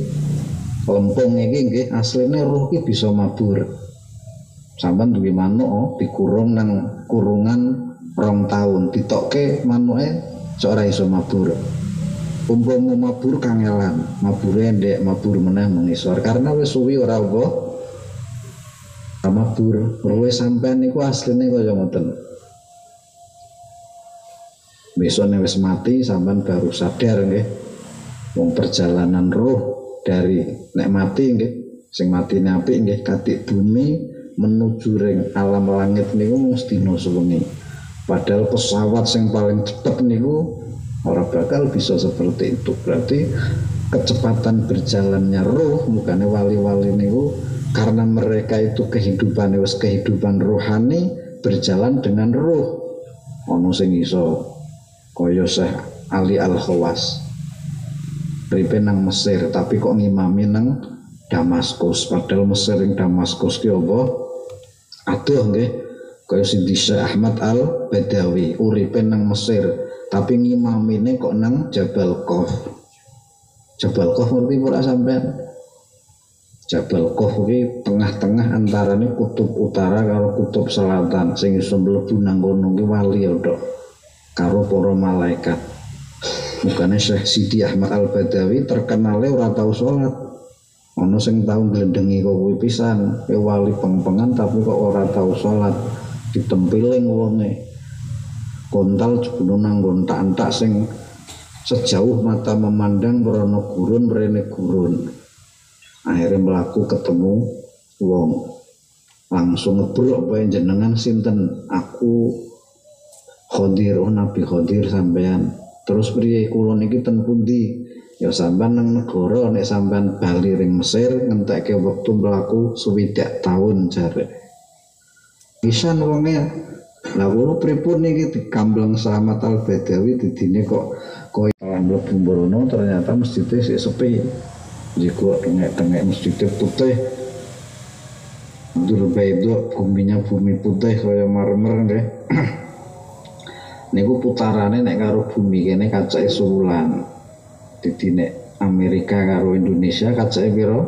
lempung iki nggih. Asline ruh iki bisa mabur. Sampeyan duwe manuk dikurung nang kurungan 2 tahun, ditokke manuke ora iso mabur. Umpama mabur kangelan, mabure ndek mabur meneh mengisor karena wis suwi ora apa mabur. Ruwe sampean niku asline kaya ngoten. Besoknya wis mati sampean baru sadar nggih. Wong perjalanan roh dari nek mati nggih, sing matine apik nggih katik bumi menuju ring alam langit niku mesti dina sewengi. Padahal pesawat sing paling cepet niku ora bakal bisa seperti itu. Berarti kecepatan berjalannya roh bukannya wali-wali niku karena mereka itu kehidupan wis kehidupan rohani berjalan dengan roh. Ono sing iso kaya Syekh Ali Al-Khawas ripe nang Mesir tapi kok ngimami nang Damaskus, padahal Mesir ing Damaskus ki apa aduh nggih kaya Sidi Syekh Ahmad Al-Badawi uripe nang Mesir tapi ngimamine kok nang Jabal Qaf. Jabal Qaf ngerti ora sampean? Jabal Qaf kuwi tengah-tengah antarane kutub utara karo kutub selatan. Sing iso mlebu nang kono ki wali ya tok karo para malaikat. Mukane Syekh Sidi Ahmad Al-Badawi terkenale ora tau salat. Ana sing tau nglendengi kok kuwi pisan, wali peng-pengan tapi kok ora tau salat. Ditempiling wonge. Kontal jebul nang gontak-antak sing sejauh mata memandang merono gurun mrene gurun. Akhirnya melaku ketemu wong langsung ngebrok bae jenengan sinten? Aku Khodir, Nabi Khodir sampean. Terus priye kula niki ten pundi? Ya sampean nang negara nek sampean bali ring Mesir ngentekke wektu mlaku 60 tahun jare. Pisan wonge. Lah kula pripun niki dikambleng Slamet Al-Badawi didine kok koyo mlebu mrono ternyata masjidnya sik sepi. Jika tengek-tengek masjidnya putih. Dur baido buminya bumi putih kaya marmer nggih. Niku putarane nek karo bumi kene kacake sewulan. Dadi nek Amerika karo Indonesia kacake pira?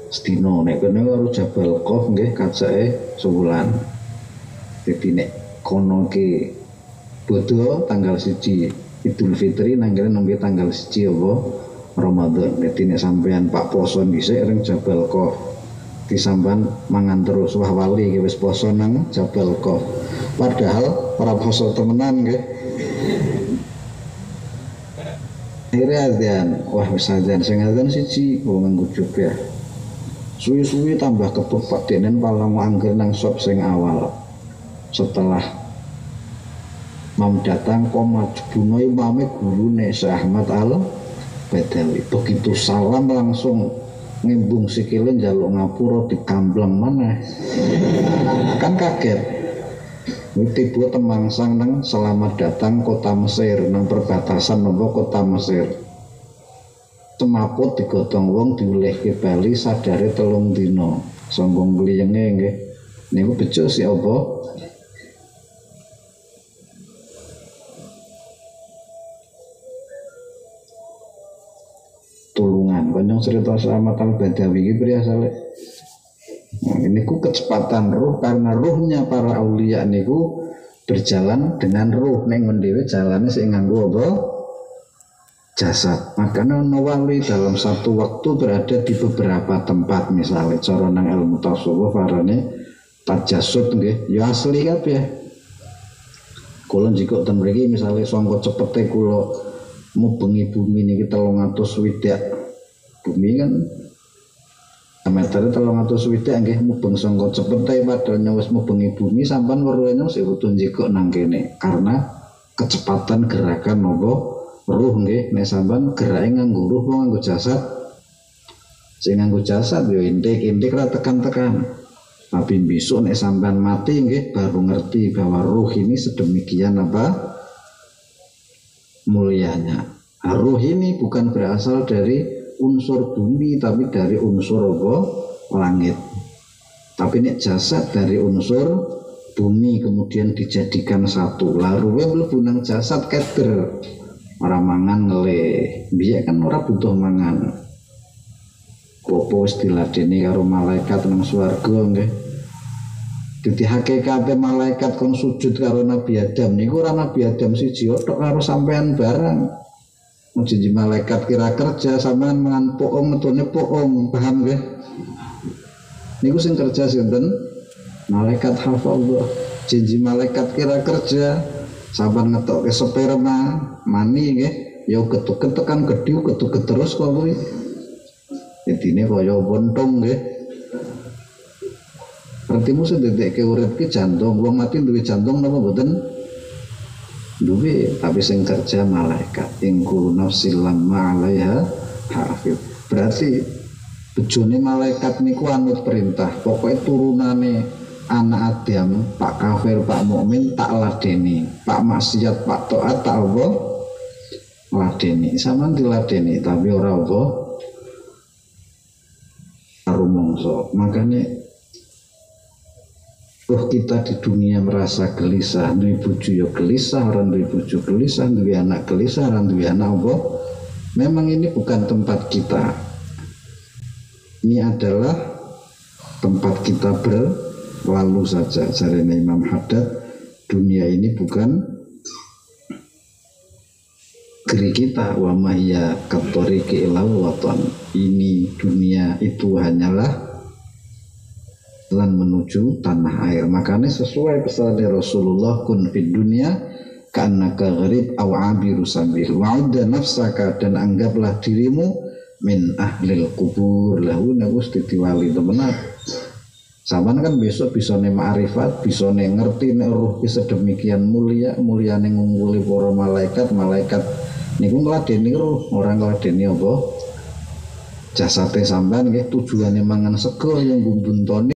Sedina. Nek kene karo Jabal Qaf nggih kacake sewulan. Jadi nek kono ke bodho tanggal 1 Idul Fitri nanggale nembe tanggal 1 apa Ramadan. Jadi nek sampean Pak poso dhisik ring Jabal Qaf disamban mangan terus wah wali iki wis poso nang Jabal Qaf. Padahal ora poso temenan nggih. Akhirnya azan, wah wis azan sing azan siji wong nganggo jubah. Suwi-suwi tambah kepuk Pak Denen palang angger nang sop sing awal. Setelah Imam datang komat bunuh imamnya gurune Syekh Ahmad Al-Badawi. Begitu salam langsung ngimbung sikile njaluk ngapura dikambleng maneh. Kan kaget. Tiba temangsang nang selamat datang kota Mesir nang perbatasan nopo kota Mesir. Semaput digotong wong diulihke bali sadare 3 dina. Sombong gliyenge nggih. Niku bejo si apa? Tulungan panjang cerita Slamet Al-Badawi iki priye asale. Nah, ini ku kecepatan ruh karena ruhnya para aulia niku berjalan dengan ruh ning mendewe jalane sing nganggo apa? Jasad. Makanya wali dalam satu waktu berada di beberapa tempat, misalnya cara nang ilmu tasawuf arane tajasud nggih, ya asli kabeh. Kula jika ten mriki misale sangka cepete kula mubengi bumi niki 300 swidak. Bumi kan meter 360 nggih mubeng sangka cepete padahal wis mubengi bumi sampean weruhane wis rutun jikok nang kene karena kecepatan gerakan nopo ruh nggih nek sampean gerake nganggo ruh nganggo jasad sing nganggo jasad yo intik ra tekan-tekan tapi besok nek sampean mati nggih baru ngerti bahwa ruh ini sedemikian apa mulianya. Ruh ini bukan berasal dari unsur bumi tapi dari unsur apa? Langit. Tapi nek jasad dari unsur bumi kemudian dijadikan satu. Lalu mlebu nang jasad keder. Ora mangan ngeleh. Biya kan ora butuh mangan. Popo wis diladeni karo malaikat nang swarga nggih. Dadi hakikate malaikat kon sujud karo Nabi Adam niku ora Nabi Adam siji tok karo sampean barang. Janji malaikat kira kerja sampean mangan poong metune poong, paham nggih? Niku sing kerja sinten? Malaikat hafallah. Janji malaikat kira kerja sampean ngetokke sperma, mani nggih, ya ketuk-ketuk kan gedhu ketuk terus kok kuwi. Intine kaya wontong nggih. Artimu sededekke urip ki jantung, wong mati duwe jantung napa mboten? Duwe, tapi sing kerja malaikat. Ingku nafsil lamma 'alaiha hafiz. Berarti bojone malaikat niku anut perintah. Pokoke turunane anak Adam, Pak kafir, Pak mukmin tak ladeni, Pak maksiat, Pak taat tak apa ladeni. Sampeyan diladeni tapi ora apa rumangsa. Makanya roh kita di dunia merasa gelisah, duwe bojo ya gelisah, ora duwe bojo gelisah, duwe anak gelisah, ora duwe anak apa. Memang ini bukan tempat kita. Ini adalah tempat kita berlalu saja. Jarene Imam Haddad, dunia ini bukan negeri kita. Wa mahya katoriqi ilal watan. Ini dunia itu hanyalah lan menuju tanah air. Makanya sesuai pesan Rasulullah kun fid dunya ka'annaka gharib aw 'abiru sabil wa'udda nafsaka dan anggaplah dirimu min ahlil kubur. Lahu nagus titiwali temenan. Sampeyan kan besok bisa ne ma'rifat, bisa ne ngerti nek ruh ki sedemikian mulyane ngungkuli para malaikat niku ngladeni ruh, ora ngladeni apa? Jasate sampean nggih tujuane mangan sego yang buntone